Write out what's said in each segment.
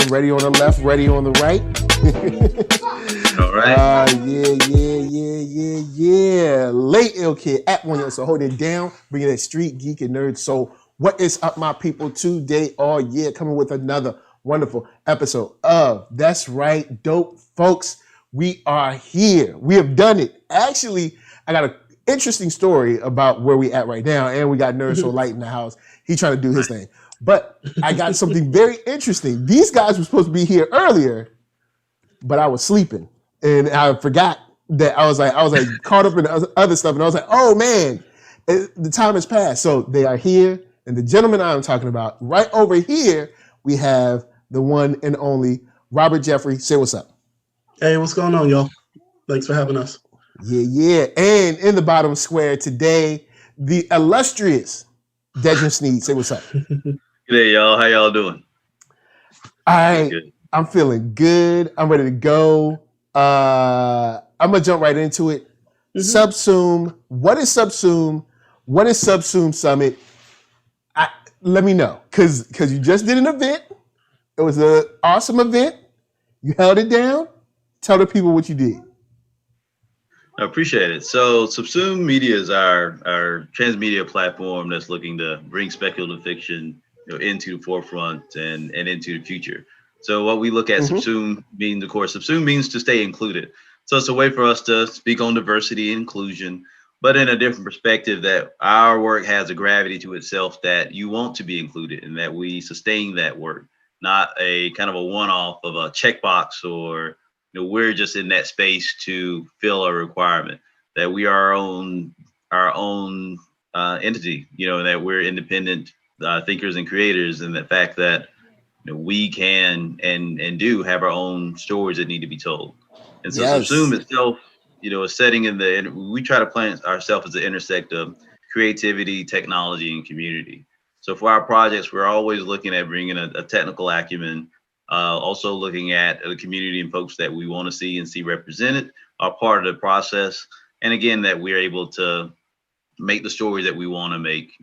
ready on the left, ready on the right. All right. Yeah. Late ill kid at OneYoungsta, hold it down, bringing that street geek and nerd soul. What is up, my people? Today, coming with another wonderful episode of That's Right, Dope Folks. We are here. We have done it. Actually, I got an interesting story about where we at right now, and we got NERDSoul Light in the house. He trying to do his thing. But I got something very interesting. These guys were supposed to be here earlier, but I was sleeping, and I forgot that I was like caught up in the other stuff, and I was like, oh man, the time has passed. So they are here, and the gentleman I'm talking about right over here, we have the one and only Robert Jeffrey. Say what's up. Hey, what's going on, y'all? Thanks for having us. Yeah. And in the bottom square today, the illustrious Dedren Snead. Say what's up. Good day, y'all. How y'all doing? I'm feeling good. I'm ready to go. I'm gonna jump right into it. Subsume. What is Subsume? What is Subsume Summit? Let me know, because you just did an event. It was an awesome event. You held it down. Tell the people what you did. I appreciate it. So Subsume Media is our transmedia platform that's looking to bring speculative fiction, into the forefront and into the future. So what we look at Subsume means, of course, Subsume means to stay included. So it's a way for us to speak on diversity and inclusion, but in a different perspective, that our work has a gravity to itself, that you want to be included and that we sustain that work, not a kind of a one-off of a checkbox, or we're just in that space to fill a requirement, that we are our own entity, that we're independent thinkers and creators, and the fact that we can and do have our own stories that need to be told. And so Subsume itself, a setting we try to plant ourselves as the intersect of creativity, technology, and community. So for our projects, we're always looking at bringing a technical acumen, also looking at the community and folks that we want to see represented are part of the process. And again, that we're able to make the stories that we want to make,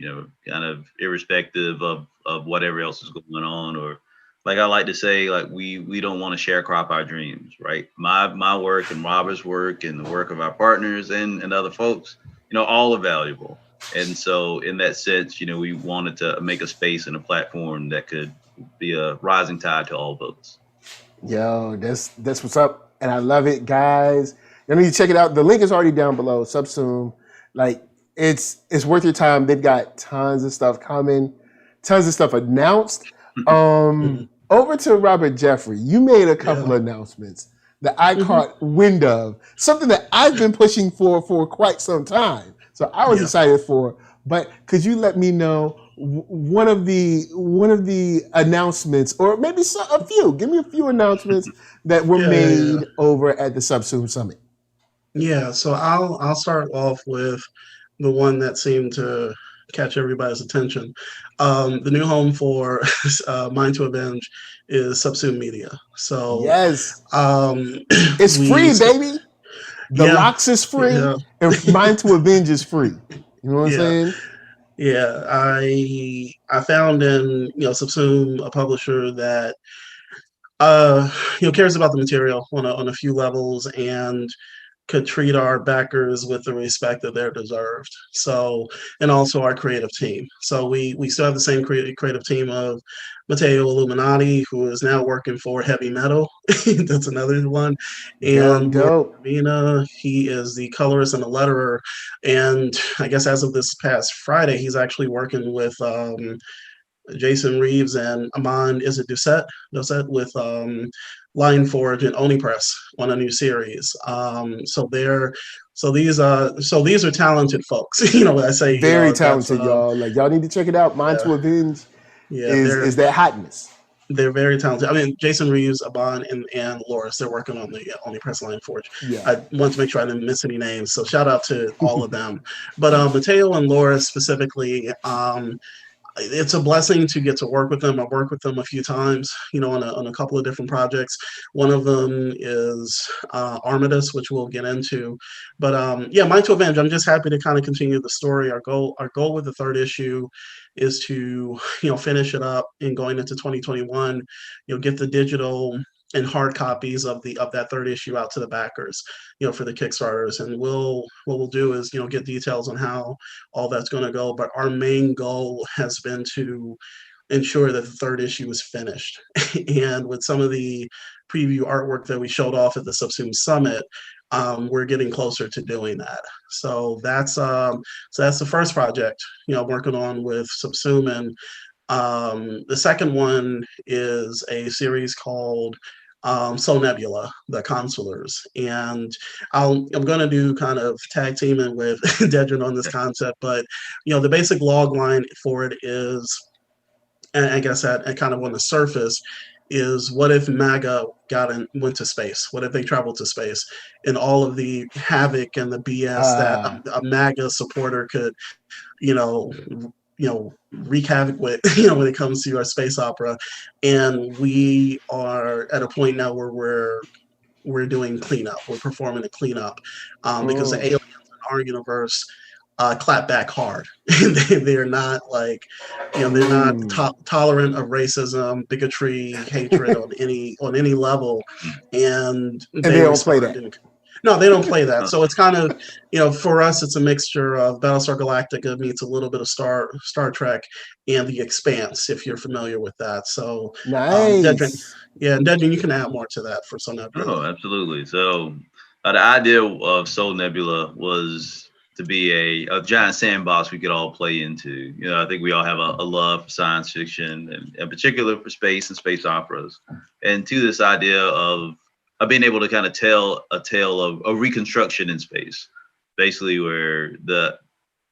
kind of irrespective of whatever else is going on. Or like I like to say, like we don't want to sharecrop our dreams, right? My work and Robert's work and the work of our partners and other folks, all are valuable. And so in that sense, we wanted to make a space and a platform that could be a rising tide to all boats. Yo, that's what's up. And I love it, guys. You need to check it out. The link is already down below. Subsume. Like, it's worth your time. They've got tons of stuff coming, tons of stuff announced. Over to Robert Jeffrey. You made a couple of announcements that I caught wind of, something that I've been pushing for quite some time. So I was excited for. But could you let me know one of the announcements, or maybe a few? Give me a few announcements that were made over at the Subsume Summit. Yeah, so I'll start off with the one that seemed to catch everybody's attention. The new home for Mind to Avenge is Subsume Media. So yes, it's free, baby. The Locks is free, and Mind to Avenge is free. You know what I'm saying? Yeah, I found in Subsume a publisher that cares about the material on a few levels and could treat our backers with the respect that they're deserved. So, and also our creative team. So we still have the same creative team of Matteo Illuminati, who is now working for Heavy Metal. That's another one. And Mina, he is the colorist and the letterer. And I guess as of this past Friday, he's actually working with Jason Reeves and Amand Doucette with Lion Forge and Oni Press on a new series. So these are talented folks. I say very talented, y'all. Like y'all need to check it out. Mind to Avenge is that hotness. They're very talented. I mean, Jason Reeves, Amand, and Loris, they're working on the Oni Press Lion Forge. Yeah. I want to make sure I didn't miss any names, so shout out to all of them. But Mateo and Loris specifically, it's a blessing to get to work with them. I've worked with them a few times, on a couple of different projects. One of them is Armistice, which we'll get into. But yeah, Mind to Avenge. I'm just happy to kind of continue the story. Our goal with the third issue is to finish it up and going into 2021. Get the digital and hard copies of that third issue out to the backers, for the Kickstarters. And what we'll do is get details on how all that's going to go. But our main goal has been to ensure that the third issue is finished. And with some of the preview artwork that we showed off at the Subsume Summit, we're getting closer to doing that. So that's the first project I'm working on with Subsume. And the second one is a series called Soul Nebula, the Consulars. And I'm going to do kind of tag teaming with Dedren on this concept, but the basic log line for it is, and I guess that kind of on the surface, is what if MAGA went to space? What if they traveled to space, and all of the havoc and the BS that a MAGA supporter could, wreak havoc with, when it comes to our space opera. And we are at a point now where we're doing cleanup. We're performing a cleanup because the aliens in our universe clap back hard. They're not like, they're not tolerant of racism, bigotry, hatred on any level, and they don't play that. No, they don't play that. So it's kind of, for us, it's a mixture of Battlestar Galactica meets a little bit of Star Trek and The Expanse, if you're familiar with that. So nice. Dedren, you can add more to that for Soul Nebula. Oh, absolutely. So the idea of Soul Nebula was to be a giant sandbox we could all play into. I think we all have a love for science fiction, and in particular for space and space operas. And to this idea of being able to kind of tell a tale of a reconstruction in space, basically where the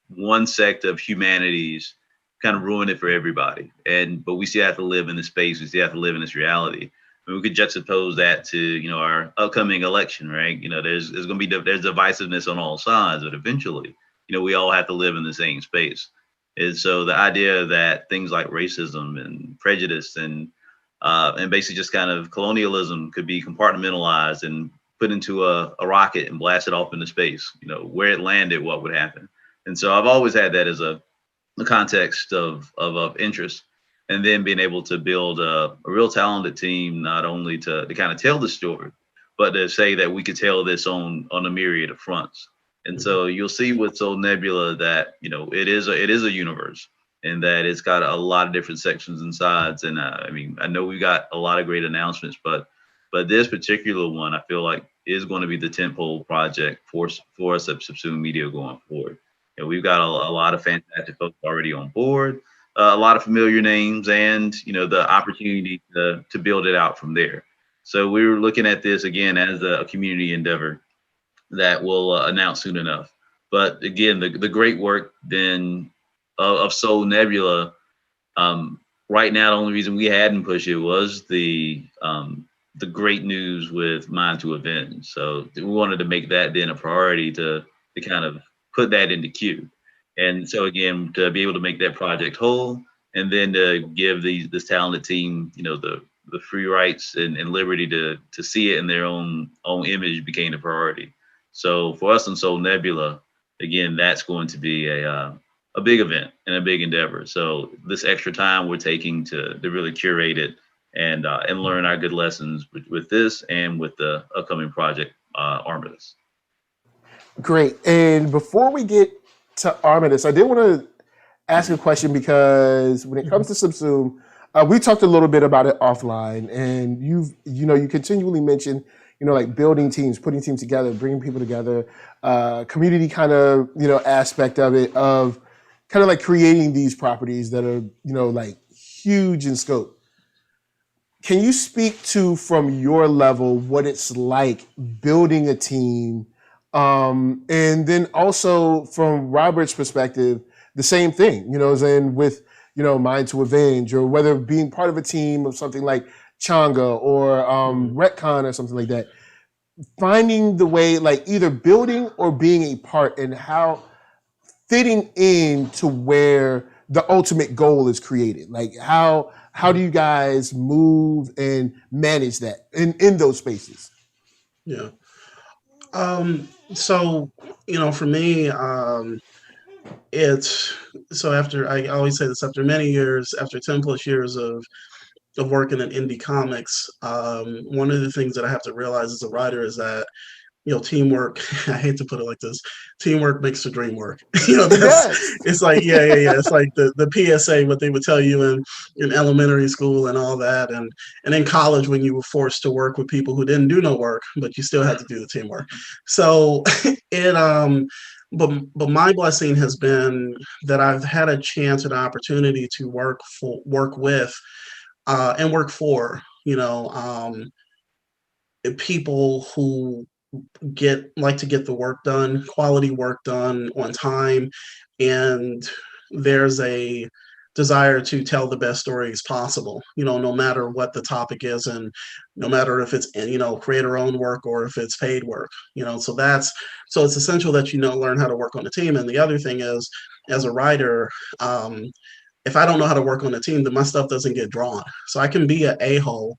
one sect of humanities kind of ruin it for everybody. But we still have to live in this space. We still have to live in this reality. We could juxtapose that to, our upcoming election, right? There's going to be there's divisiveness on all sides, but eventually, we all have to live in the same space. And so the idea that things like racism and prejudice and basically just kind of colonialism could be compartmentalized and put into a rocket and blasted off into space, where it landed, what would happen. And so I've always had that as a context of interest. And then being able to build a real talented team, not only to kind of tell the story, but to say that we could tell this on a myriad of fronts. And so you'll see with Soul Nebula that, it is a universe, and that it's got a lot of different sections and sides. And I know we've got a lot of great announcements, but this particular one, I feel like, is going to be the tentpole project for us at Subsume Media going forward. We've got a lot of fantastic folks already on board. A lot of familiar names, and the opportunity to build it out from there. So we were looking at this again as a community endeavor that we'll announce soon enough. But again, the great work then of Soul Nebula, right now the only reason we hadn't pushed it was the great news with Mind to Avenge. So we wanted to make that then a priority to kind of put that into queue. And so again, to be able to make that project whole, and then to give this talented team, the free rights and liberty to see it in their own image became the priority. So for us in Soul Nebula, again, that's going to be a big event and a big endeavor. So this extra time we're taking to really curate it and learn our good lessons with this and with the upcoming project Armistice. Great. And before we get to Armistice, I did want to ask a question, because when it comes to Subsume, we talked a little bit about it offline, and you continually mention, like building teams, putting teams together, bringing people together, community kind of, aspect of it, of kind of like creating these properties that are, like huge in scope. Can you speak to, from your level, what it's like building a team? And then also from Robert's perspective, the same thing, with, Mind to Avenge, or whether being part of a team of something like Changa or Retcon or something like that, finding the way, like either building or being a part, and how fitting in to where the ultimate goal is created? Like how do you guys move and manage that in those spaces? Yeah. So, for me, it's so after I always say this, after many years, after 10 plus years of working in indie comics, one of the things that I have to realize as a writer is that teamwork. I hate to put it like this. Teamwork makes the dream work. It does. It's like, yeah. It's like the PSA, what they would tell you in elementary school and all that. And in college when you were forced to work with people who didn't do no work, but you still had to do the teamwork. So but my blessing has been that I've had a chance and opportunity to work with, and work for, people who like to get the work done, quality work done on time, and there's a desire to tell the best stories possible, no matter what the topic is, and no matter if it's creator owned work or if it's paid work, so it's essential that learn how to work on a team. And the other thing is, as a writer, if I don't know how to work on a team, then my stuff doesn't get drawn. So I can be an a-hole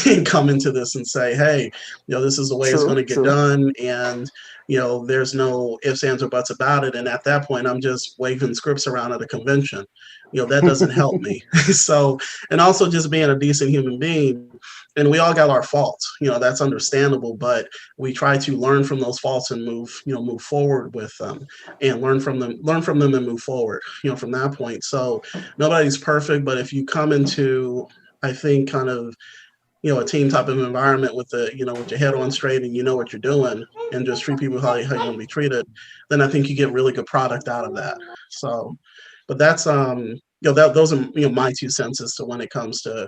and come into this and say, hey, this is the way it's going to get done. And, there's no ifs, ands, or buts about it. And at that point, I'm just waving scripts around at a convention. That doesn't help me. So, and also just being a decent human being. And we all got our faults, that's understandable, but we try to learn from those faults and move forward with them, and learn from them and move forward, from that point. So nobody's perfect, but if you come into, I think, kind of, a team type of environment with with your head on straight, and what you're doing, and just treat people how you want to be treated, then I think you get really good product out of that. So, but that's those are my 2 cents as to when it comes to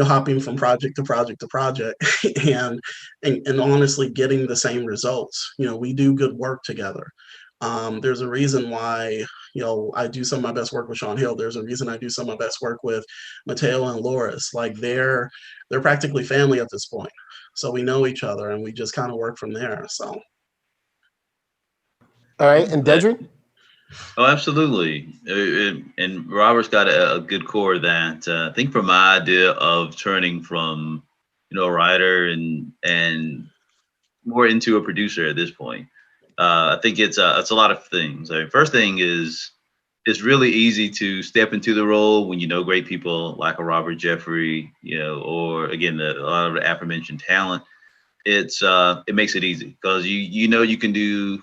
hopping from project to project to project, and honestly getting the same results. We do good work together. There's a reason why I do some of my best work with Sean Hill. There's a reason I do some of my best work with Mateo and Loris. Like they're practically family at this point. So we know each other, and we just kind of work from there. So. All right, and Dedren? Oh, absolutely. And Robert's got a good core of that. I think from my idea of turning from, a writer and more into a producer at this point, I think it's a lot of things. First thing is, it's really easy to step into the role when you know great people like a Robert Jeffrey, or again, a lot of the aforementioned talent. It makes it easy because you can do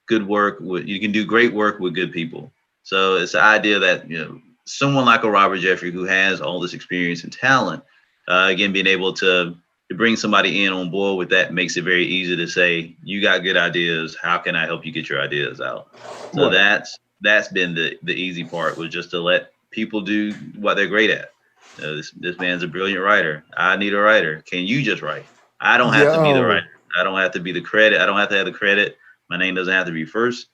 good work you can do great work with good people. So it's the idea that someone like a Robert Jeffrey who has all this experience and talent, again, being able to bring somebody in on board with that makes it very easy to say, you got good ideas, how can I help you get your ideas out? So that's been the easy part, was just to let people do what they're great at. This man's a brilliant writer. I need a writer. Can you just write? I don't have to be the writer. I don't have to be the credit. I don't have to have the credit. My name doesn't have to be first,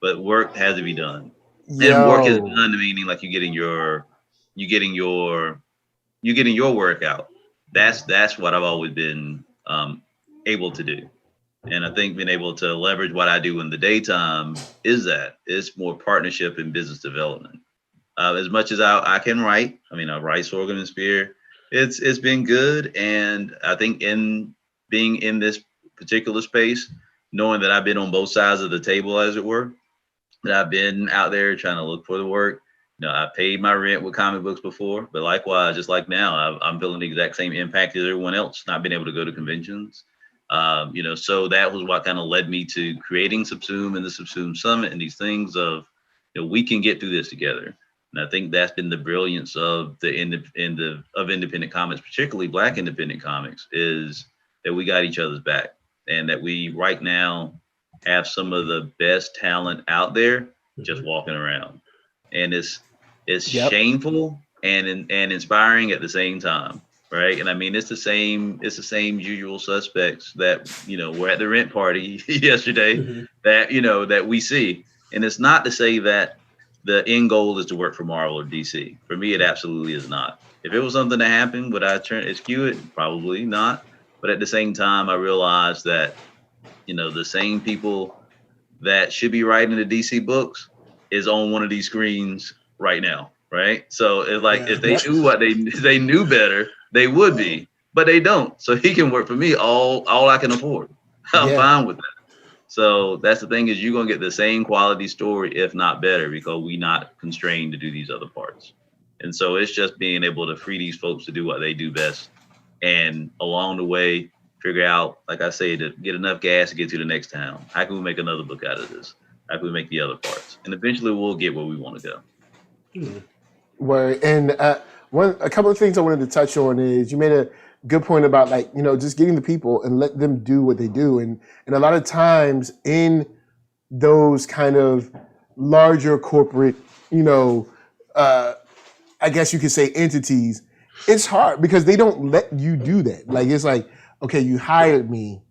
but work has to be done. And work is done, meaning like you're getting your work out. That's what I've always been able to do. And I think being able to leverage what I do in the daytime it's more partnership and business development. As much as I can write, I write Sorghum and Spear. It's been good, and I think in being in this particular space, knowing that I've been on both sides of the table, as it were, that I've been out there trying to look for the work. I paid my rent with comic books before, but likewise, just like now, I'm feeling the exact same impact as everyone else, not being able to go to conventions. So that was what kind of led me to creating Subsume and the Subsume Summit and these things of, we can get through this together. And I think that's been the brilliance of of independent comics, particularly Black independent comics, is that we got each other's back, and that we right now have some of the best talent out there just walking around. And it's shameful and inspiring at the same time, right? And it's the same usual suspects that were at the rent party yesterday, that we see. And it's not to say that the end goal is to work for Marvel or DC. For me, it absolutely is not. If it was something to happen, would I eschew it? Probably not. But at the same time, I realized that the same people that should be writing the DC books is on one of these screens right now, right? So it's like if they Yep. knew what they knew better, they would be, but they don't. So he can work for me all I can afford. I'm Yeah. fine with that. So that's the thing, is you're gonna get the same quality story, if not better, because we're not constrained to do these other parts. And so it's just being able to free these folks to do what they do best, and along the way figure out, like I say, to get enough gas to get to the next town. How can we make another book out of this? How can we make the other parts? And eventually we'll get where we want to go. Where and a couple of things I wanted to touch on is you made a good point about, like, you know, just getting the people and let them do what they do, and a lot of times in those kind of larger corporate, you know, I guess you could say entities, it's hard because they don't let you do that. Like, it's like, okay, you hired me,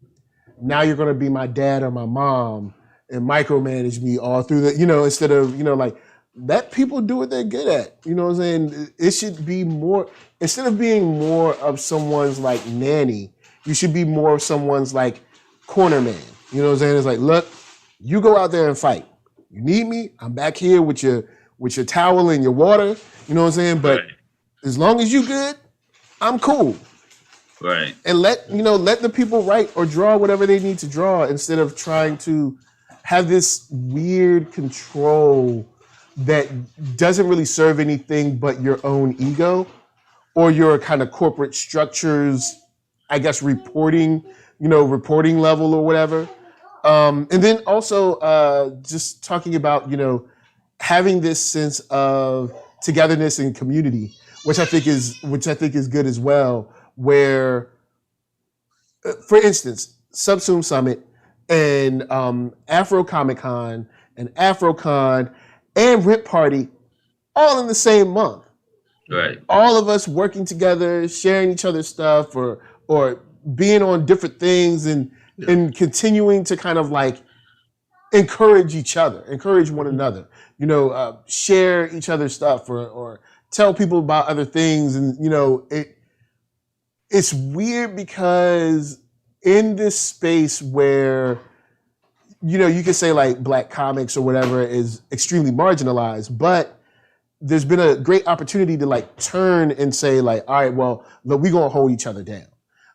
now you're going to be my dad or my mom and micromanage me all through the, you know, instead of, you know, like, let people do what they're good at. You know what I'm saying? It should be more, instead of being more of someone's like nanny, you should be more of someone's like corner man. You know what I'm saying? It's like, look, you go out there and fight. You need me, I'm back here with your towel and your water. You know what I'm saying? But Right. as long as you good, I'm cool. Right. And let the people write or draw whatever they need to draw, instead of trying to have this weird control that doesn't really serve anything but your own ego or your kind of corporate structures, I guess, reporting level or whatever. And then also just talking about, you know, having this sense of togetherness and community, which I think is good as well, where, for instance, Subsume Summit and Afro Comic Con and AfroCon and Rip Party all in the same month. Right. All of us working together, sharing each other's stuff, or being on different things, and continuing to kind of like encourage each other, encourage one another, you know, share each other's stuff, or tell people about other things. And, you know, it's weird because in this space where, you know, you could say like Black comics or whatever is extremely marginalized, but there's been a great opportunity to like turn and say like, all right, well, look, we're going to hold each other down.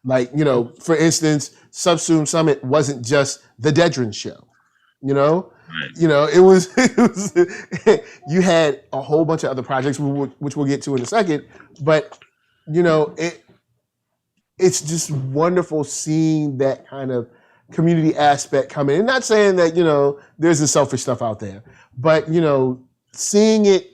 Like, you know, for instance, Subsume Summit wasn't just the Dedren show, you know? Right. You know, it was you had a whole bunch of other projects, which we'll get to in a second, but, you know, it's just wonderful seeing that kind of community aspect come in. And not saying that, you know, there's the selfish stuff out there, but, you know, seeing it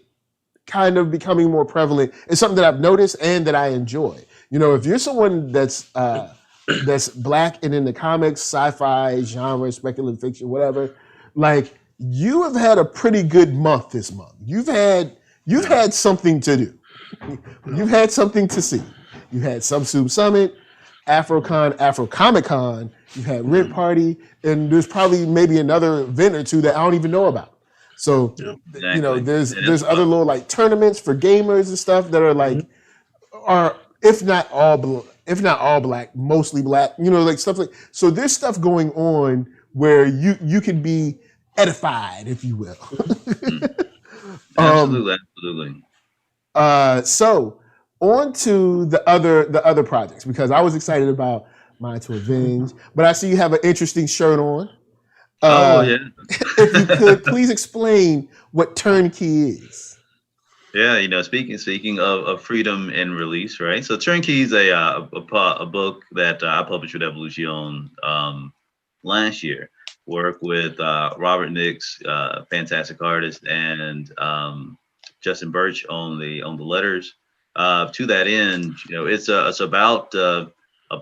kind of becoming more prevalent is something that I've noticed and that I enjoy. You know, if you're someone that's Black and in the comics, sci-fi, genre, speculative fiction, whatever, like, you have had a pretty good month this month. You've had something to do. You've had something to see. You had Subsume Summit, AfroCon, Afro Comic Con, you've had Rent Party, and there's probably maybe another event or two that I don't even know about. So, you know, there's other little like tournaments for gamers and stuff that are like, are if not all Black, mostly Black, you know, like stuff like, so there's stuff going on where you could be edified, if you will. Absolutely. So on to the other projects, because I was excited about mine to Avenge, but I see you have an interesting shirt on. Yeah. If you could please explain what Turnkey is. Yeah, you know, speaking of freedom and release, right? So Turnkey is a book that I published with Evolution last year. Work with Robert Nix, fantastic artist, and Justin Birch on the letters. To that end, you know, it's about a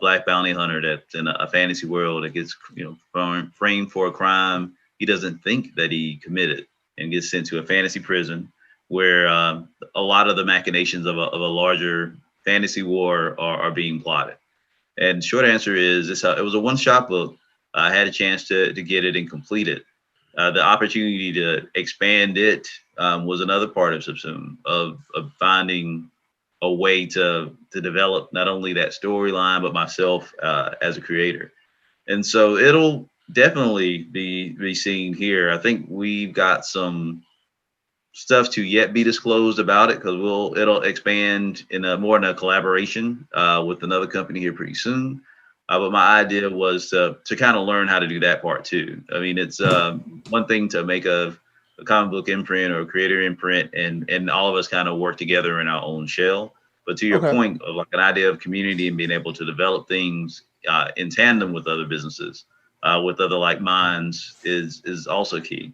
Black bounty hunter that's in a fantasy world that gets, you know, framed for a crime he doesn't think that he committed, and gets sent to a fantasy prison where a lot of the machinations of a larger fantasy war are being plotted. And short answer is it was a one-shot book. I had a chance to get it and complete it. The opportunity to expand it was another part of Subsume, of finding a way to develop not only that storyline, but myself as a creator. And so it'll definitely be seen here. I think we've got some stuff to yet be disclosed about it, because it'll expand in a collaboration with another company here pretty soon. But my idea was to kind of learn how to do that part too. I mean, it's one thing to make a comic book imprint or a creator imprint, and all of us kind of work together in our own shell. But to your Okay. point of like an idea of community and being able to develop things in tandem with other businesses, with other like minds, is also key.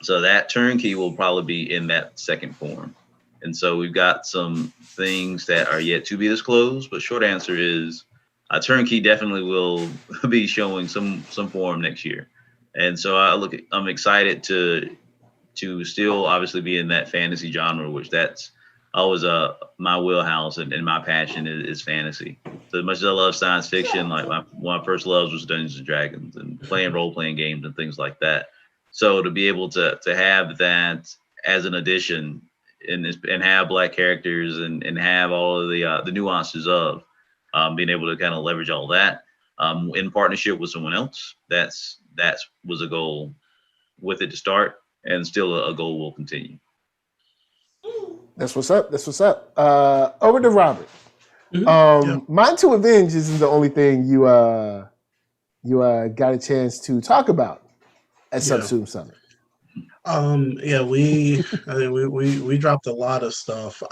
So that turnkey will probably be in that second form. And so we've got some things that are yet to be disclosed, but short answer is turnkey definitely will be showing some form next year. And so I'm excited to still obviously be in that fantasy genre, which that's always my wheelhouse, and my passion is fantasy. So as much as I love science fiction, like one of my first loves was Dungeons and Dragons and playing role-playing games and things like that. So to be able to have that as an addition, and have Black characters, and have all of the nuances of being able to kind of leverage all that in partnership with someone else, that was a goal with it to start, and still a goal will continue. That's what's up. That's what's up. Over to Robert. Mine to Avenge isn't the only thing you got a chance to talk about at Subsume Summit. We dropped a lot of stuff.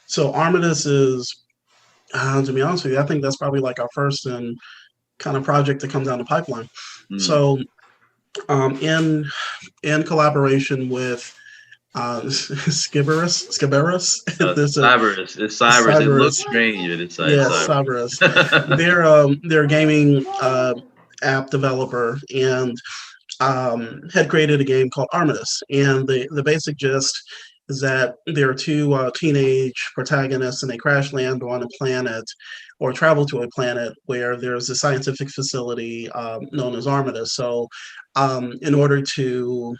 So Armistice is, to be honest with you, I think that's probably like our first and kind of project to come down the pipeline. So in collaboration with Skiberus. Cyberus. It's Cybers. It looks strange, but it's Cyberus. They're a gaming app developer, and had created a game called Armistice. And the basic gist is that there are two teenage protagonists, and they crash land on a planet, or travel to a planet where there's a scientific facility known as Armistice. So in order to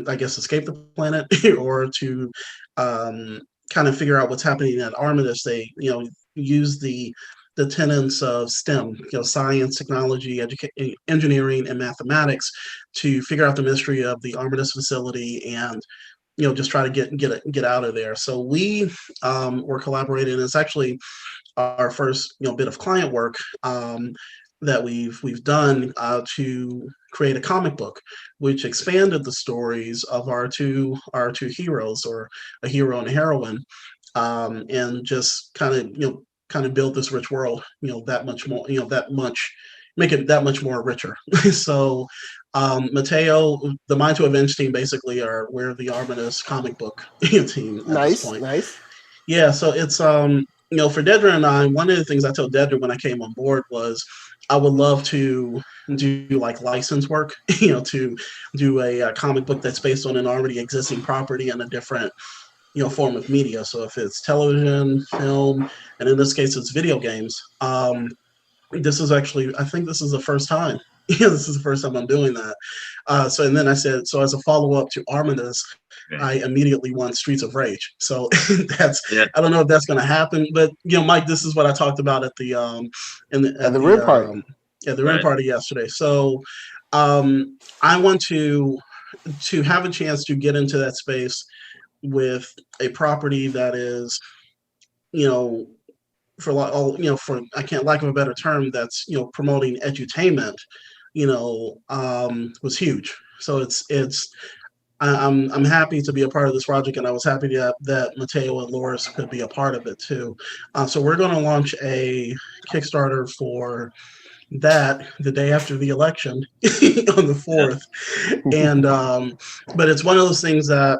I guess escape the planet or to kind of figure out what's happening at Armistice, they use the tenets of STEM, science, technology, engineering, and mathematics, to figure out the mystery of the Armistice facility, and just try to get out of there. So we were collaborating. It's actually our first bit of client work that we've done to create a comic book, which expanded the stories of our two heroes, or a hero and a heroine, and just kind of build this rich world, that much more, make it that much more richer. So Mateo, the Mind to Avenge team, basically we're the Armistice comic book team at this point. Nice. Yeah, so it's for Dedren and I, one of the things I told Dedren when I came on board was I would love to do like license work, to do a comic book that's based on an already existing property and a different form of media. So if it's television, film, and in this case it's video games, this is actually, I think this is the first time. This is the first time I'm doing that. And then I said, so as a follow-up to Armistice, I immediately want Streets of Rage. So I don't know if that's going to happen, but Mike, this is what I talked about at the Red Party. At the Red Party yesterday. So I want to have a chance to get into that space with a property that is, for I can't lack of a better term, that's promoting edutainment, was huge. So I'm happy to be a part of this project, and I was happy that Mateo and Loris could be a part of it too. So we're going to launch a Kickstarter for that the day after the election on the 4th. And but it's one of those things that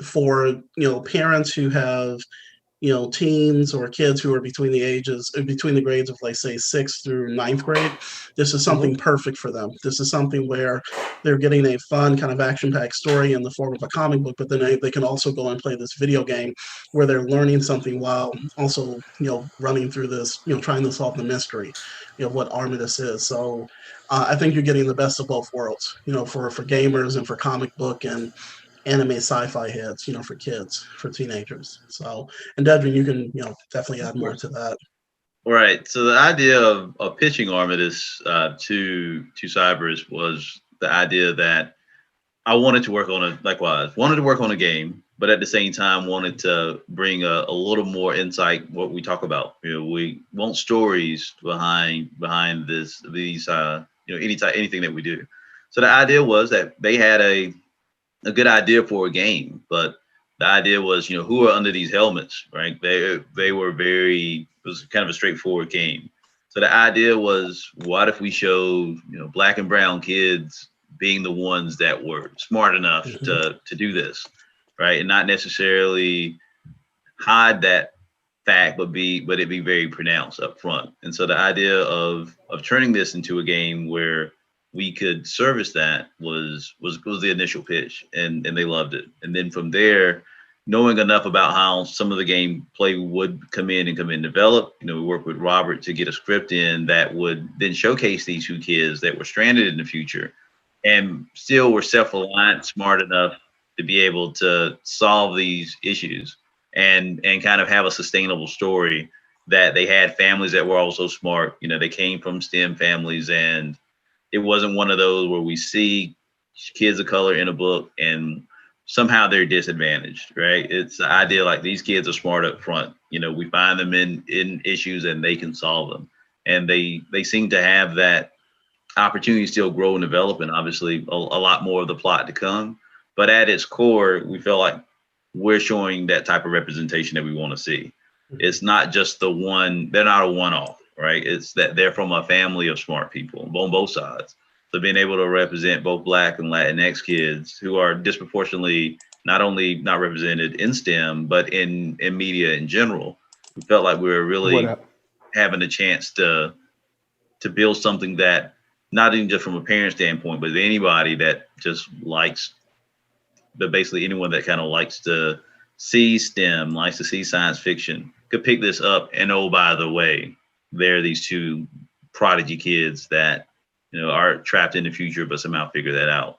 for parents who have teens or kids who are between the grades of, like, say, 6th through 9th grade, this is something perfect for them. This is something where they're getting a fun kind of action-packed story in the form of a comic book, but then they can also go and play this video game where they're learning something while also running through this, trying to solve the mystery of what Armistice is. So I think you're getting the best of both worlds, for gamers and for comic book and anime sci-fi heads, for kids, for teenagers. So, and Dedren, you can, definitely add more to that. Right. So the idea of pitching Armistice to Cybers was the idea that I wanted to work on a game, but at the same time wanted to bring a little more insight what we talk about. We want stories behind these anything that we do. So the idea was that they had a good idea for a game, but the idea was, who are under these helmets, right? It was kind of a straightforward game. So the idea was, what if we showed, black and brown kids being the ones that were smart enough to do this, right? And not necessarily hide that fact, but it be very pronounced up front. And so the idea of turning this into a game where we could service that was the initial pitch, and they loved it. And then from there, knowing enough about how some of the gameplay would come in and develop, we worked with Robert to get a script in that would then showcase these two kids that were stranded in the future and still were self-reliant, smart enough to be able to solve these issues and kind of have a sustainable story, that they had families that were also smart. They came from STEM families, and it wasn't one of those where we see kids of color in a book and somehow they're disadvantaged, right? It's the idea like these kids are smart up front. We find them in issues and they can solve them. And they seem to have that opportunity to still grow and develop, and obviously a lot more of the plot to come. But at its core, we feel like we're showing that type of representation that we want to see. It's not just they're not a one-off, right? It's that they're from a family of smart people on both sides. So being able to represent both Black and Latinx kids who are disproportionately not only not represented in STEM, but in media in general, we felt like we were really having a chance to build something that not even just from a parent standpoint, but anybody that just likes, but basically anyone that kind of likes to see STEM, likes to see science fiction, could pick this up. And oh, by the way, there are these two prodigy kids that are trapped in the future, but somehow figure out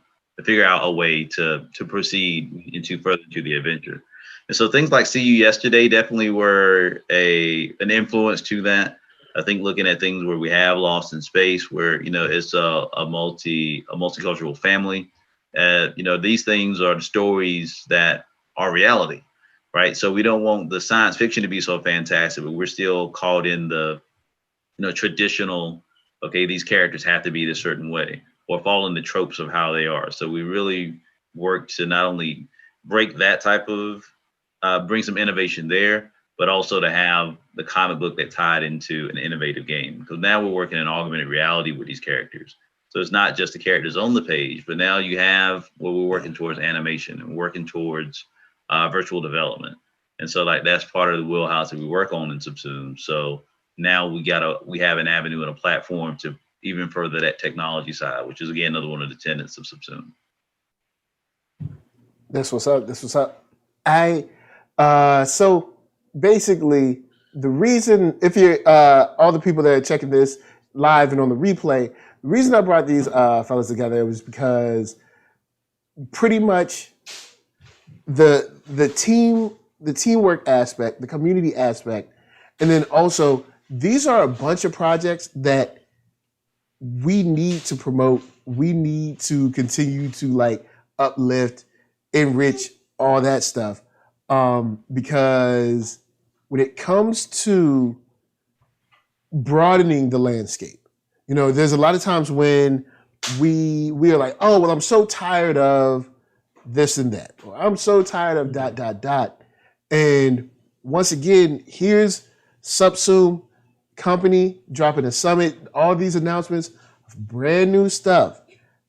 a way to proceed further into the adventure. And so things like See You Yesterday definitely were an influence to that. I think looking at things where we have Lost in Space, where it's a multicultural family. These things are the stories that are reality, right? So we don't want the science fiction to be so fantastic, but we're still caught in the traditional, okay, these characters have to be this certain way, or fall in the tropes of how they are. So we really work to not only break that type of, bring some innovation there, but also to have the comic book that tied into an innovative game. Because now we're working in augmented reality with these characters. So it's not just the characters on the page, but now you have where we're working towards animation and working towards virtual development. And so that's part of the wheelhouse that we work on in Subsume. So now we have an avenue and a platform to even further that technology side, which is again another one of the tenets of Subsume. That's what's up. So basically, the reason, if you're all the people that are checking this live and on the replay, the reason I brought these fellas together was because pretty much the teamwork aspect, the community aspect, and then also these are a bunch of projects that we need to promote. We need to continue to uplift, enrich, all that stuff. Because when it comes to broadening the landscape, there's a lot of times when we are like, oh, well, I'm so tired of this and that, or I'm so tired of ... And once again, here's Subsume company dropping a summit, all these announcements of brand new stuff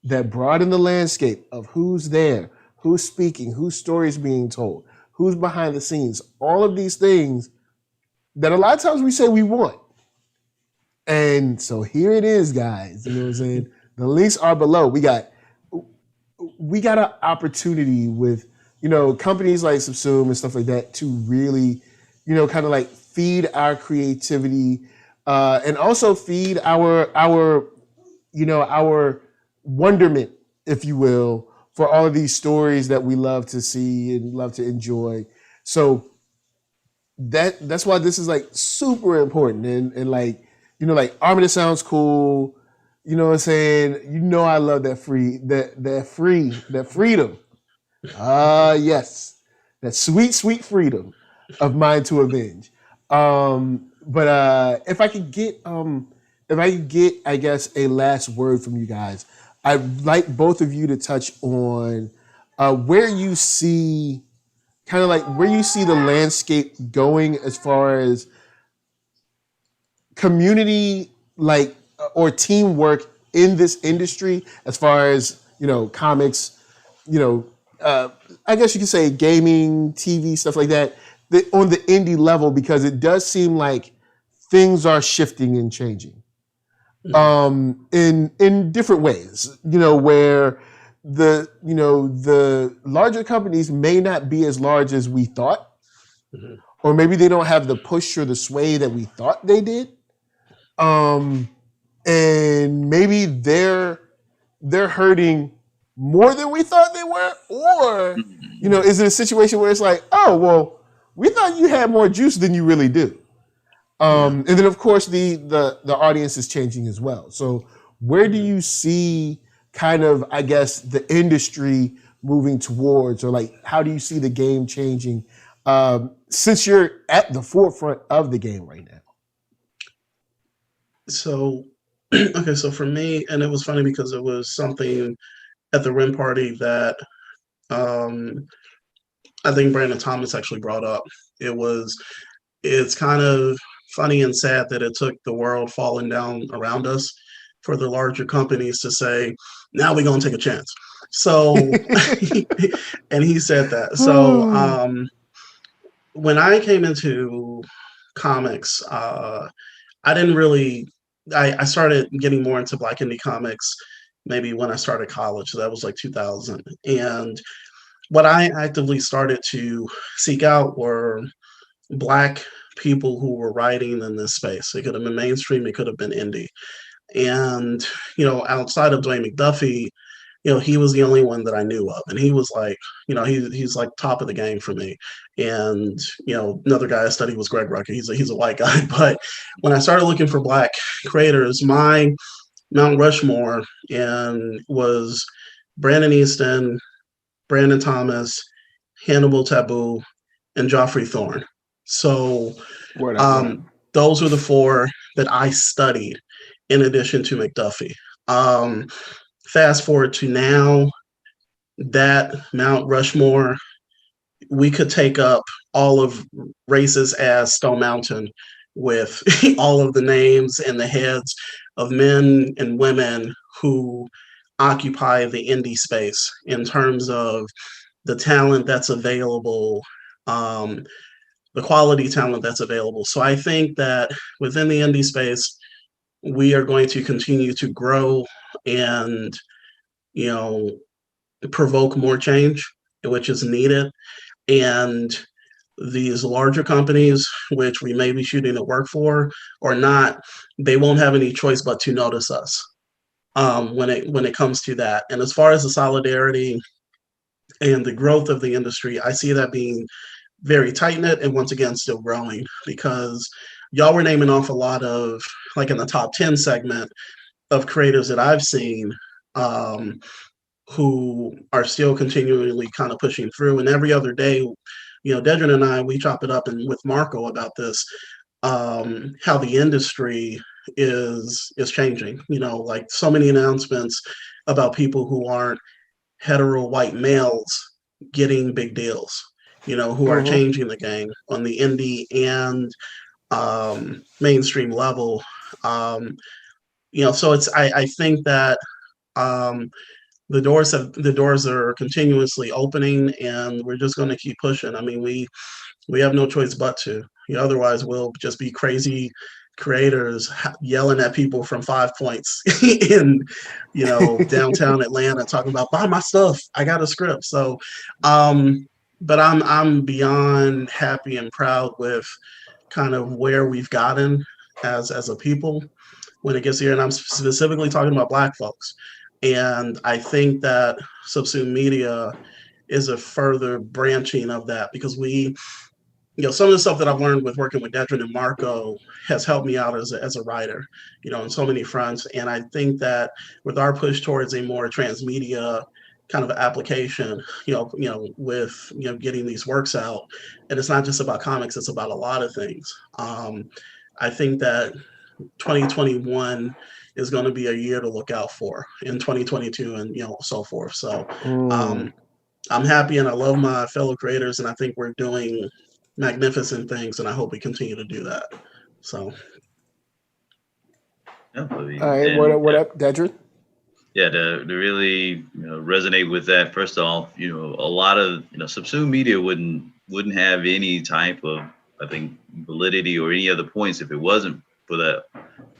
that broaden the landscape of who's there, who's speaking, whose story is being told, who's behind the scenes, all of these things that a lot of times we say we want. And so here it is, guys. You know what I'm saying? The links are below. We got an opportunity with, companies like Subsume and stuff like that to really, kind of feed our creativity and also feed our wonderment, if you will, for all of these stories that we love to see and love to enjoy. So that's why this is super important. And Armada sounds cool. You know what I'm saying? You know I love that freedom. Yes. That sweet, sweet freedom of mine to avenge. But if I could get, I guess, a last word from you guys, I'd like both of you to touch on where you see where you see the landscape going as far as community or teamwork in this industry, as far as comics, you know I guess you could say gaming, TV, stuff like that, on the indie level, because it does seem like things are shifting and changing in different ways, where the larger companies may not be as large as we thought, or maybe they don't have the push or the sway that we thought they did. And maybe they're hurting more than we thought they were, or is it a situation where it's like, oh well, we thought you had more juice than you really do. And then of course the audience is changing as well. So where do you see kind of, I guess, the industry moving towards, or like how do you see the game changing since you're at the forefront of the game right now? So, okay, so for me, and it was funny because it was something at the Rim party that I think Brandon Thomas actually brought up. It's kind of funny and sad that it took the world falling down around us for the larger companies to say, now we're going to take a chance. So, and he said that. So, when I came into comics, I didn't really, I started getting more into Black indie comics maybe when I started college. So that was like 2000. And what I actively started to seek out were Black people who were writing in this space. It could have been mainstream, it could have been indie. And, outside of Dwayne McDuffie, he was the only one that I knew of. And he was like, he's like top of the game for me. And, another guy I studied was Greg Rucka. He's a white guy. But when I started looking for Black creators, my Mount Rushmore was Brandon Easton, Brandon Thomas, Hannibal Taboo, and Joffrey Thorne. So those were the four that I studied in addition to McDuffie. Fast forward to now, that Mount Rushmore, we could take up all of races as Stone Mountain with all of the names and the heads of men and women who occupy the indie space in terms of the talent that's available, the quality talent that's available. So I think that within the indie space, we are going to continue to grow and, provoke more change, which is needed. And these larger companies, which we may be shooting to work for or not, they won't have any choice but to notice us when it comes to that. And as far as the solidarity and the growth of the industry, I see that being very tight-knit and once again still growing, because y'all were naming off a lot of, like in the top 10 segment of creators that I've seen who are still continually kind of pushing through. And every other day, Dedren and I, we chop it up and with Marco about this, how the industry is changing, like so many announcements about people who aren't hetero white males getting big deals, who are changing the game on the indie and mainstream level. So I think that the doors are continuously opening, and we're just going to keep pushing. I mean, we have no choice but to. Otherwise, we'll just be crazy creators yelling at people from 5 Points in downtown Atlanta, talking about buy my stuff. I got a script. So, but I'm beyond happy and proud with kind of where we've gotten as a people when it gets here, and I'm specifically talking about Black folks. And I think that Subsume Media is a further branching of that, because we some of the stuff that I've learned with working with Dedren and Marco has helped me out as a writer, on so many fronts. And I think that with our push towards a more transmedia kind of application, with getting these works out, and it's not just about comics; it's about a lot of things. I think that 2021 is going to be a year to look out for, in 2022, and so forth. So I'm happy and I love my fellow creators, and I think we're doing magnificent things, and I hope we continue to do that. So Yeah, All right, what up, Dedren? Yeah, to really resonate with that. First off, a lot of Subsume Media wouldn't have any type of, I think, validity or any other points if it wasn't for the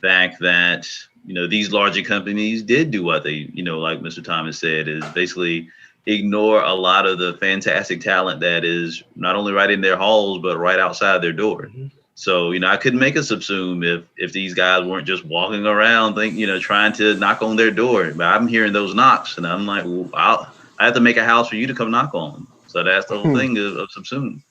fact that these larger companies did do what they like Mr. Thomas said, is basically ignore a lot of the fantastic talent that is not only right in their halls but right outside their door. Mm-hmm. So I couldn't make a Subsume if these guys weren't just walking around trying to knock on their door. But I'm hearing those knocks and I'm like, well, I have to make a house for you to come knock on. So that's the whole thing of Subsume.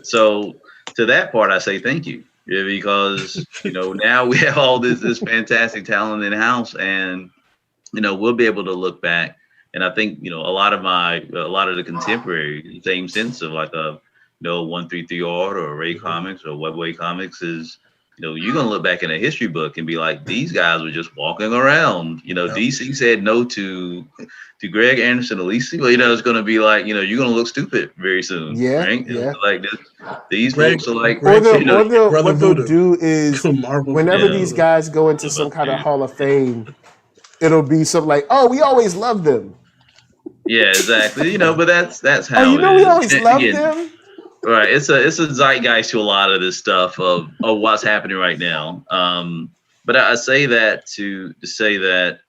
So to that part, I say thank you. Yeah, because now we have all this fantastic talent in house, and we'll be able to look back. And I think a lot of the contemporary same sense of like a 133 Art or Ray Comics or Webway Comics is you're gonna look back in a history book and be like, these guys were just walking around. DC said no to Greg Anderson, Elise. Well, it's gonna be like you're gonna look stupid very soon. Yeah, right? Yeah. Like these folks are like, what they'll do is whenever these guys go into some kind of Hall of Fame, it'll be something like, oh, we always loved them. Yeah, exactly. But that's how. Oh, we always loved them. Right. It's a zeitgeist to a lot of this stuff of what's happening right now. But I say that to say that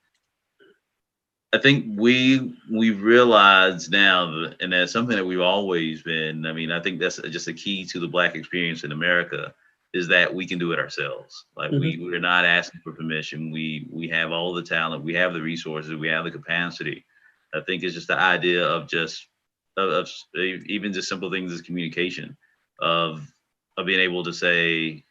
I think we've realized now, and that's something that we've always been. I mean, I think that's just a key to the Black experience in America, is that we can do it ourselves. Like we're not asking for permission. We have all the talent, we have the resources, we have the capacity. I think it's just the idea of just of even just simple things as communication, of being able to say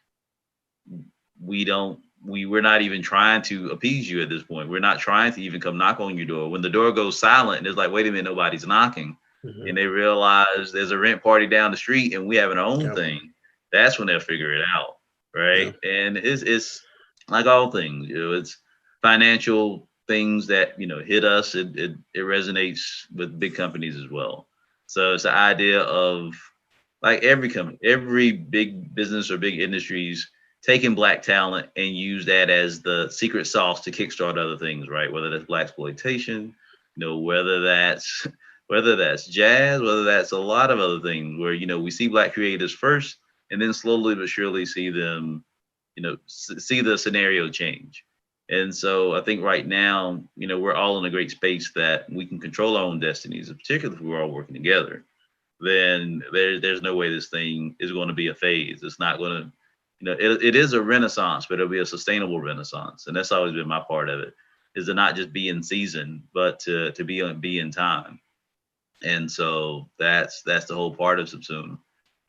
we're not even trying to appease you at this point. We're not trying to even come knock on your door. When the door goes silent and it's like, wait a minute, nobody's knocking, and they realize there's a rent party down the street and we have our own thing, that's when they'll figure it out, right? And it's like all things, it's financial things that hit us. It resonates with big companies as well. So it's the idea of like every company, every big business or big industries taking Black talent and use that as the secret sauce to kickstart other things, right? Whether that's Black exploitation, whether that's jazz, whether that's a lot of other things where we see Black creators first, and then slowly but surely see them, see the scenario change. And so I think right now, we're all in a great space that we can control our own destinies, particularly if we're all working together. Then there's no way this thing is going to be a phase. It's not going to, it is a renaissance, but it'll be a sustainable renaissance. And that's always been my part of it, is to not just be in season, but to be in time. And so that's the whole part of Subsume,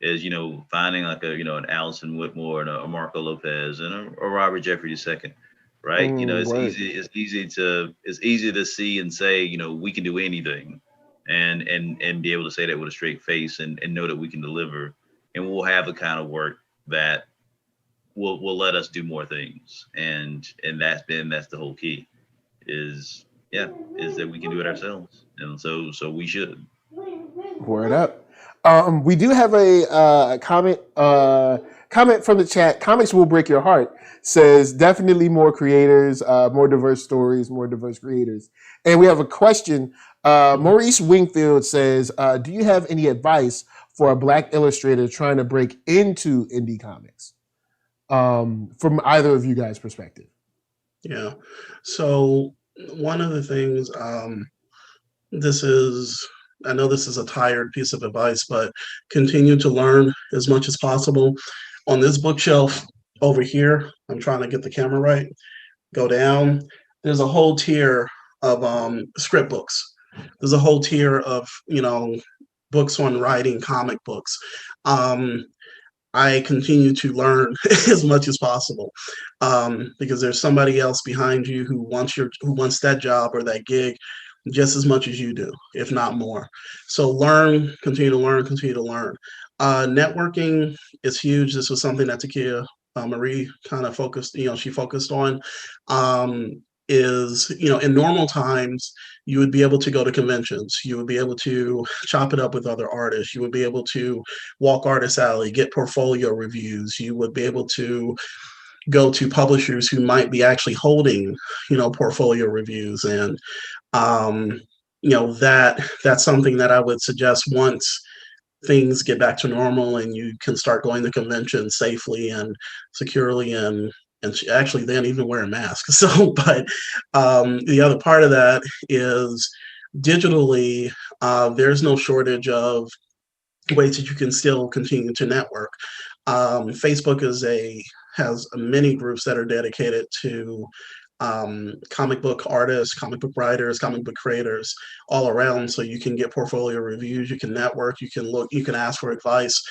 is finding like an Allison Whitmore and a Marco Lopez and a Robert Jeffrey II. Right. It's easy to see and say, we can do anything, and be able to say that with a straight face and know that we can deliver, and we'll have the kind of work that will let us do more things. And that's the whole key, is that we can do it ourselves. And so we should. Word up. We do have a comment from the chat. Comics will break your heart. Says definitely more creators, more diverse stories, more diverse creators. And we have a question. Maurice Wingfield says, do you have any advice for a Black illustrator trying to break into indie comics? From either of you guys' perspective. Yeah. So one of the things, I know this is a tired piece of advice, but continue to learn as much as possible. On this bookshelf over here, I'm trying to get the camera right, go down, there's a whole tier of script books. There's a whole tier of, books on writing, comic books. I continue to learn as much as possible, because there's somebody else behind you who wants that job or that gig just as much as you do, if not more. So continue to learn, continue to learn. Networking is huge. This was something that Takia Marie kind of focused, she focused on. Is, in normal times, you would be able to go to conventions, you would be able to chop it up with other artists, you would be able to walk Artist Alley, get portfolio reviews, you would be able to go to publishers who might be actually holding, portfolio reviews. And that's something that I would suggest once things get back to normal and you can start going to conventions safely and securely, and actually then even wearing masks. So, but the other part of that is digitally, there's no shortage of ways that you can still continue to network. Facebook has many groups that are dedicated to comic book artists, comic book writers, comic book creators all around. So you can get portfolio reviews, you can network, you can ask for advice.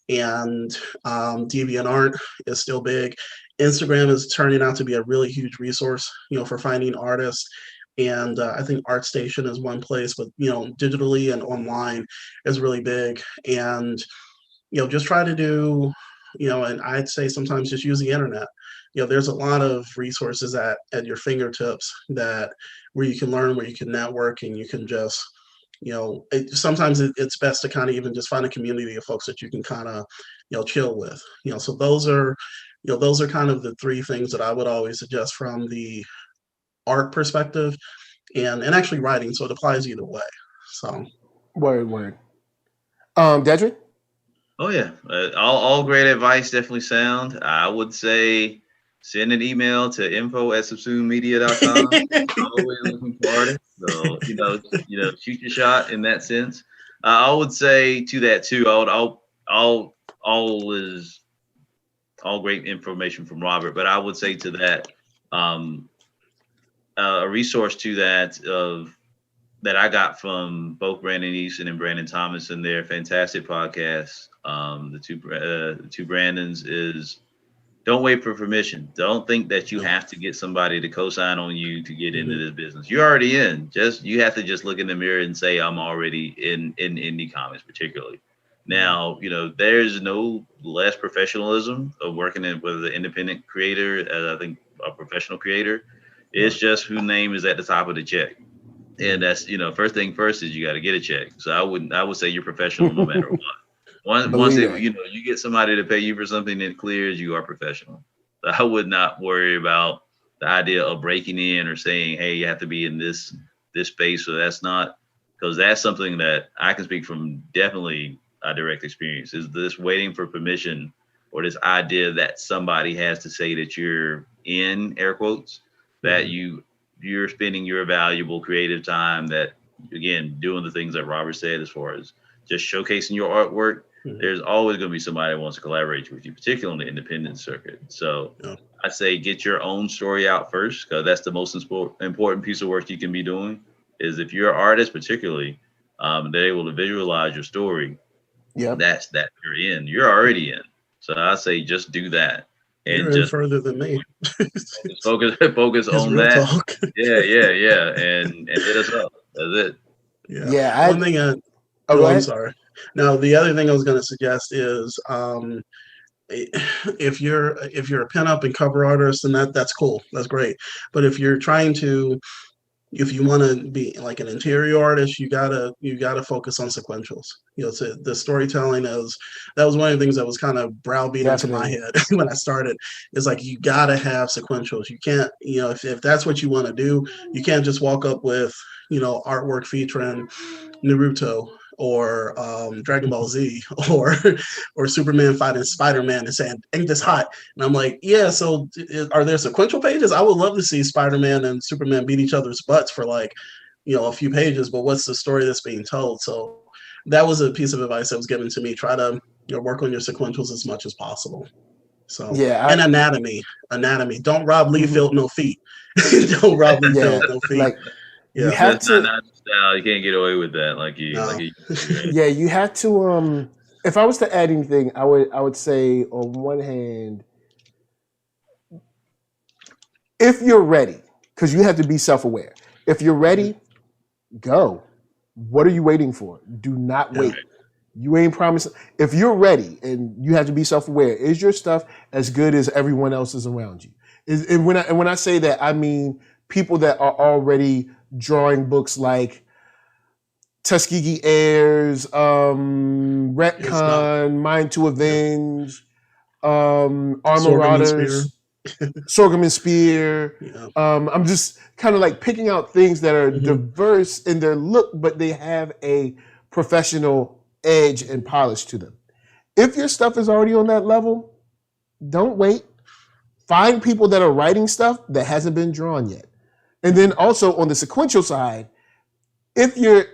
And DeviantArt is still big. Instagram is turning out to be a really huge resource, for finding artists. And I think ArtStation is one place, but digitally and online is really big. And just try to do, and I'd say sometimes just use the internet. There's a lot of resources at your fingertips where you can learn, where you can network, and you can just, sometimes it's best to kind of even just find a community of folks that you can kind of, chill with. So those are kind of the three things that I would always suggest from the art perspective, and actually writing. So it applies either way. So Word. Dedren? Oh yeah, all great advice. Definitely sound. I would say send an email to info@subsumemedia.com. Always looking for artists. So shoot your shot in that sense. I would say to that too. All great information from Robert, but I would say to that, a resource to that I got from both Brandon Easton and Brandon Thomas in their fantastic podcast. The two Brandons is don't wait for permission. Don't think that you have to get somebody to co-sign on you to get into this business. You're already in. You have to just look in the mirror and say, I'm already in indie comics, particularly. Now, there's no less professionalism of working with an independent creator as I think a professional creator. It's just whose name is at the top of the check. And that's, first thing first is you got to get a check. So I would say you're professional no matter what. Once you get somebody to pay you for something that clears, you are professional. So I would not worry about the idea of breaking in or saying, hey, you have to be in this space. So that's not, because that's something that I can speak from definitely a direct experience, is this waiting for permission or this idea that somebody has to say that you're in air quotes, that you're spending your valuable creative time, that again, doing the things that Robert said, as far as just showcasing your artwork. There's always going to be somebody that wants to collaborate with you, particularly on the independent circuit. So I say get your own story out first, because that's the most important piece of work you can be doing. Is if you're an artist, particularly, they're able to visualize your story. Yeah, that's that you're in. You're already in. So I say just do that. And you're just in further than me. focus on that. Talk. Yeah, and hit us up. That's it. Yeah. One thing. I'm sorry. Now, the other thing I was going to suggest is, if you're a pinup and cover artist, then that's cool. That's great. But if you want to be like an interior artist, you gotta focus on sequentials. So the storytelling that was one of the things that was kind of browbeaten into my head when I started. Is like, you gotta have sequentials. You can't, if that's what you want to do, you can't just walk up with artwork featuring Naruto or Dragon Ball Z or Superman fighting Spider-Man and saying, ain't this hot? And I'm like, yeah, so are there sequential pages? I would love to see Spider-Man and Superman beat each other's butts for a few pages, but what's the story that's being told? So that was a piece of advice that was given to me. Try to work on your sequentials as much as possible. So and anatomy. Don't rob Liefeld no feet. Don't rob Liefeld no feet. You have to. You can't get away with that. You have to. if I was to add anything, I would say on one hand, if you're ready, because you have to be self-aware. If you're ready, go. What are you waiting for? Do not wait. You ain't promising. If you're ready, and you have to be self-aware, is your stuff as good as everyone else's around you? And when I say that, I mean people that are already drawing books like Tuskegee Heirs, Retcon, Mind to Avenge, Armor Riders, Sorghum and Spear. Yeah. I'm just kind of like picking out things that are diverse in their look, but they have a professional edge and polish to them. If your stuff is already on that level, don't wait. Find people that are writing stuff that hasn't been drawn yet. And then also on the sequential side, if you're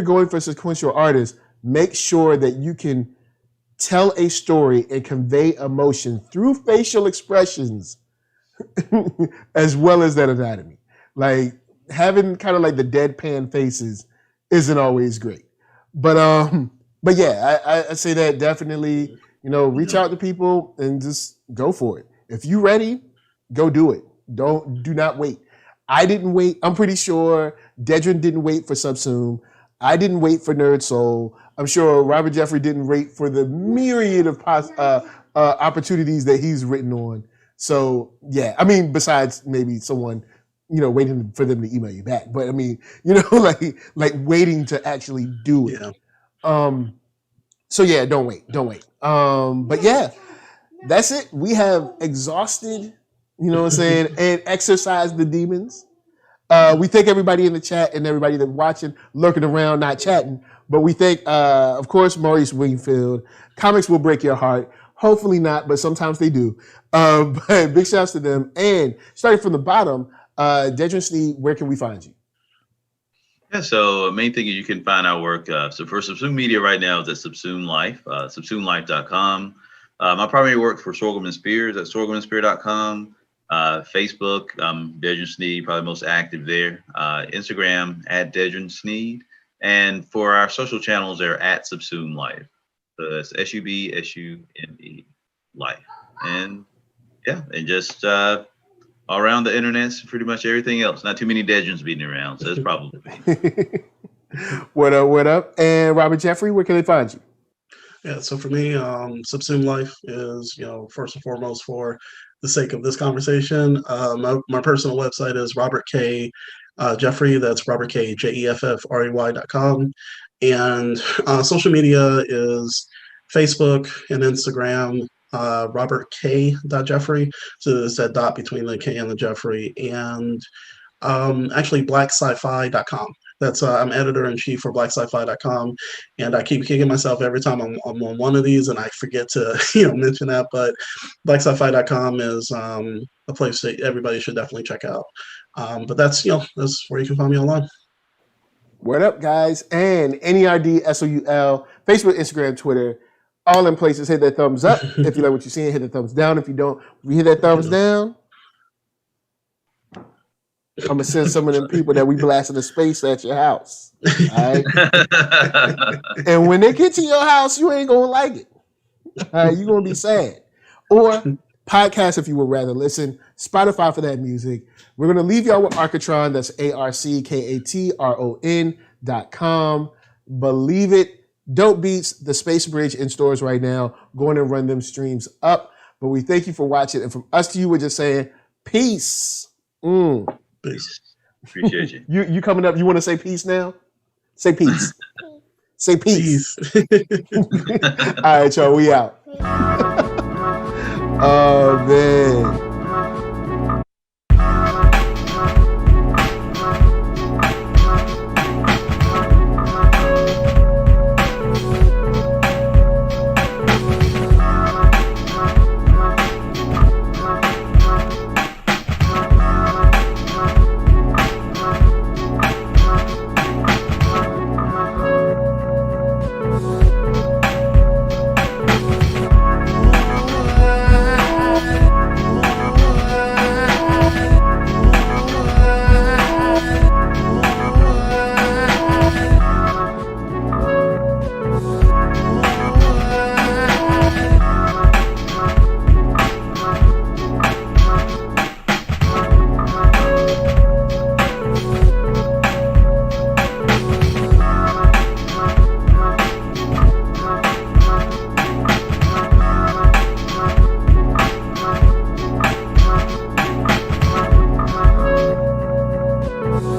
going for sequential artists, make sure that you can tell a story and convey emotion through facial expressions as well as that anatomy. Like having kind of like the deadpan faces isn't always great. But yeah, I say that definitely, reach out to people and just go for it. If you're ready, go do it. Do not wait. I didn't wait. I'm pretty sure Dedren didn't wait for Subsume. I didn't wait for NERDSoul. I'm sure Robert Jeffrey didn't wait for the myriad of opportunities that he's written on. So yeah, I mean, besides maybe someone, waiting for them to email you back. But I mean, like waiting to actually do it. Yeah. So yeah, don't wait. But yeah, that's it. We have exhausted, and exercised the demons. We thank everybody in the chat and everybody that's watching, lurking around, not chatting. But we thank, of course, Maurice Wingfield. Comics will break your heart. Hopefully not, but sometimes they do. But big shouts to them. And starting from the bottom, Dedren Snead, where can we find you? Yeah, so main thing is you can find our work. So for Subsume Media right now is at Subsume Life, subsumelife.com. My primary work for Sorghum and Spears at sorghumandspear.com. Facebook, Dedren Snead, probably most active there. Instagram at Dedren Snead. And for our social channels, they're at Subsume Life. So that's SUBSUME Life. And yeah, and just all around the internet, pretty much everything else. Not too many Dedrens beating around, so that's probably. What up? And Robert Jeffrey, where can they find you? Yeah, so for me, Subsume Life is, first and foremost for the sake of this conversation. My personal website is Robert K. Jeffrey. That's Robert K. JEFFREY.com. And social media is Facebook and Instagram, Robert K. Jeffrey. So there's that dot between the K and the Jeffrey. And actually blacksci-fi.com. That's I'm editor-in-chief for blacksci-fi.com, and I keep kicking myself every time I'm on one of these, and I forget to mention that. But blacksci-fi.com is a place that everybody should definitely check out. But that's that's where you can find me online. What up, guys? And NERDSoul, Facebook, Instagram, Twitter, all in places. Hit that thumbs up if you like what you're seeing. Hit the thumbs down if you don't. If you hit that thumbs down, I'm gonna send some of them people that we blasted the space at your house. All right? And when they get to your house, you ain't gonna like it. All right, you're gonna be sad. Or podcast if you would rather listen. Spotify for that music. We're gonna leave y'all with Arcatron. That's ARCKATRON.com. Believe it. Dope Beats, the Space Bridge in stores right now. Go in and run them streams up. But we thank you for watching. And from us to you, we're just saying peace. Peace. Appreciate you. You coming up, you want to say peace now? Say peace. Say peace. All right, y'all, we out. Oh, man.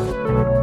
Peace.